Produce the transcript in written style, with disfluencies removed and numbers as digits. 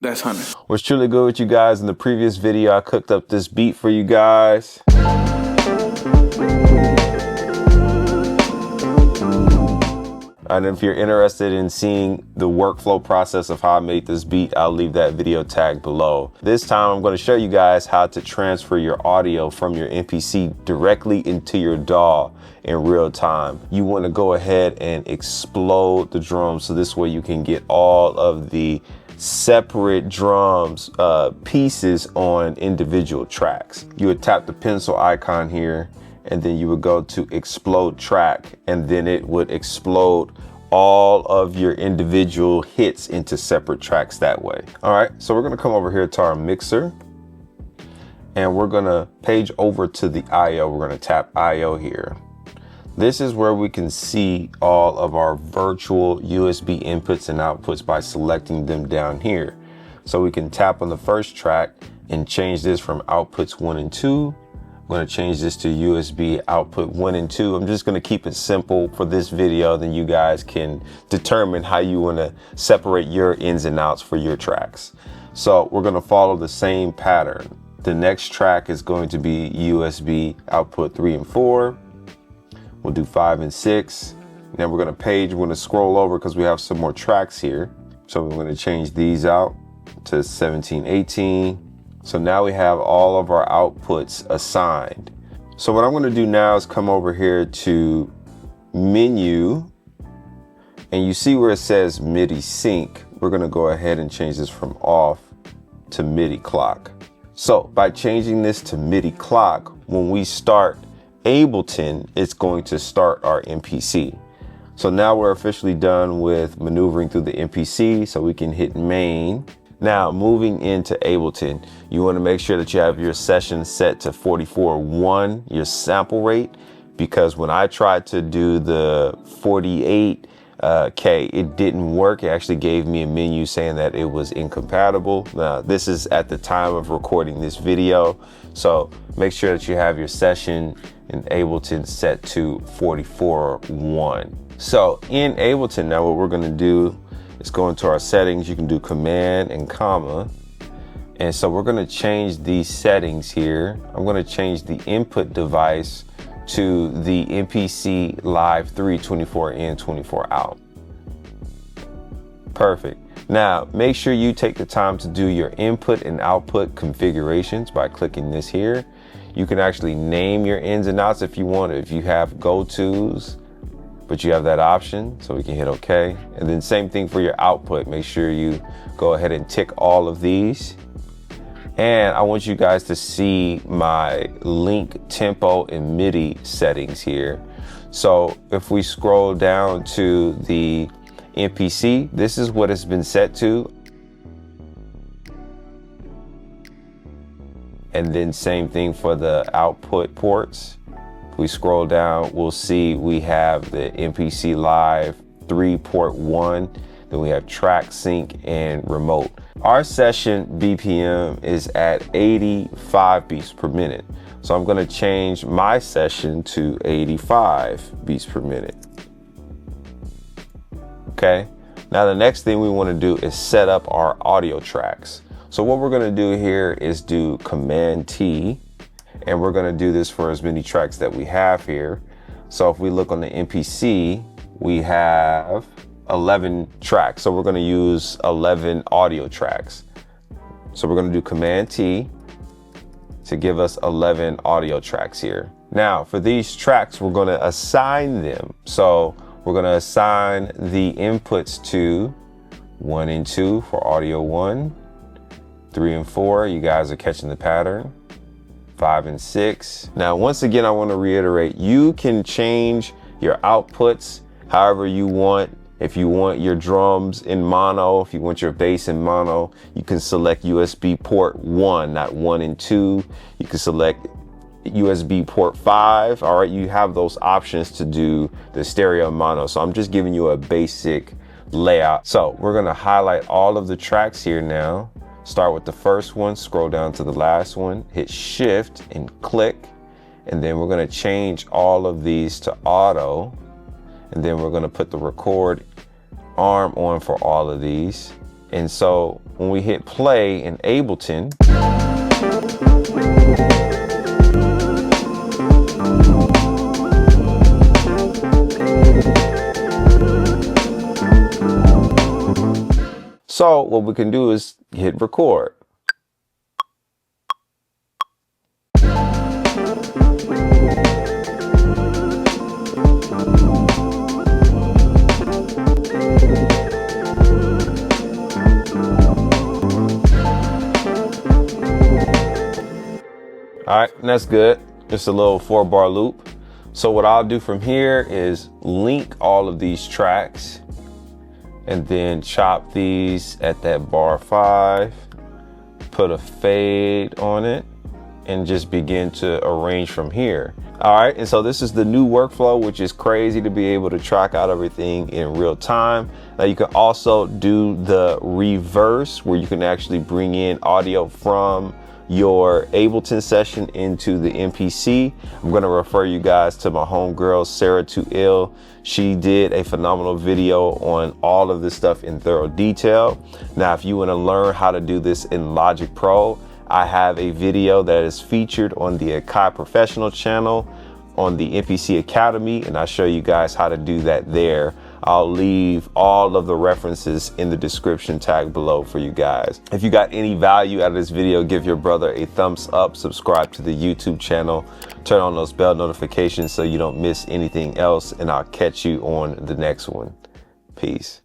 That's Hunter. Was truly good with you guys. In the previous video, I cooked up this beat for you guys. And if you're interested in seeing the workflow process of how I made this beat, I'll leave that video tag below. This time, I'm going to show you guys how to transfer your audio from your MPC directly into your DAW in real time. You want to go ahead and explode the drums so this way you can get all of the separate drums pieces on individual tracks. You would tap the pencil icon here, and then you would go to explode track, and then it would explode all of your individual hits into separate tracks that way. All right, so we're gonna come over here to our mixer, and we're gonna page over to the IO. We're gonna tap IO here. This is where we can see all of our virtual USB inputs and outputs by selecting them down here. So we can tap on the first track and change this from outputs 1 and 2. I'm going to change this to USB output 1 and 2. I'm just going to keep it simple for this video, then you guys can determine how you want to separate your ins and outs for your tracks. So we're going to follow the same pattern. The next track is going to be USB output 3 and 4. We'll do 5 and 6. Then we're going to page, we're going to scroll over because we have some more tracks here. So we're going to change these out to 17, 18. So now we have all of our outputs assigned. So what I'm going to do now is come over here to menu, and you see where it says MIDI sync. We're going to go ahead and change this from off to MIDI clock. So by changing this to MIDI clock, when we start Ableton, it's going to start our MPC. So now we're officially done with maneuvering through the MPC, so we can hit main. Now moving into Ableton, you want to make sure that you have your session set to 44.1, your sample rate, because when I tried to do the 48K, it didn't work. It actually gave me a menu saying that it was incompatible. Now, this is at the time of recording this video, so make sure that you have your session in Ableton set to 44.1. So in Ableton now, what we're going to do is go into our settings. You can do command and comma. And so we're going to change these settings here. I'm going to change the input device to the MPC Live III 24 in, 24 out. Perfect. Now, make sure you take the time to do your input and output configurations by clicking this here. You can actually name your ins and outs if you want. If you have go-tos, but you have that option, so we can hit OK. And then same thing for your output. Make sure you go ahead and tick all of these. And I want you guys to see my link, tempo, and MIDI settings here. So if we scroll down to the MPC, this is what it's been set to. And then same thing for the output ports. If we scroll down, we'll see we have the MPC Live 3 port 1, then we have track sync and remote. Our session BPM is at 85 beats per minute. So I'm gonna change my session to 85 beats per minute. Okay, now the next thing we wanna do is set up our audio tracks. So what we're gonna do here is do Command T, and we're gonna do this for as many tracks that we have here. So if we look on the MPC, we have 11 tracks. So we're gonna use 11 audio tracks. So we're gonna do Command T to give us 11 audio tracks here. Now for these tracks, we're gonna assign them. So we're gonna assign the inputs to 1 and 2 for audio 1, 3 and 4, you guys are catching the pattern, 5 and 6. Now, once again, I want to reiterate, you can change your outputs however you want. If you want your drums in mono, if you want your bass in mono, you can select USB port 1, not 1 and 2. You can select USB port 5. All right, you have those options to do the stereo mono. So I'm just giving you a basic layout. So we're going to highlight all of the tracks here now. Start with the first one, scroll down to the last one, hit shift and click, and then we're going to change all of these to auto, and then we're going to put the record arm on for all of these. And so when we hit play in Ableton, so what we can do is hit record. All right, and that's good. Just a little 4-bar loop. So what I'll do from here is link all of these tracks and then chop these at that bar 5, put a fade on it, and just begin to arrange from here. All right, and so this is the new workflow, which is crazy to be able to track out everything in real time. Now you can also do the reverse, where you can actually bring in audio from your Ableton session into the MPC. I'm gonna refer you guys to my homegirl, Sarah 2ill. She did a phenomenal video on all of this stuff in thorough detail. Now, if you wanna learn how to do this in Logic Pro, I have a video that is featured on the Akai Professional channel on the MPC Academy, and I'll show you guys how to do that there. I'll leave all of the references in the description tag below for you guys. If you got any value out of this video, give your brother a thumbs up, subscribe to the YouTube channel, turn on those bell notifications so you don't miss anything else, and I'll catch you on the next one. Peace.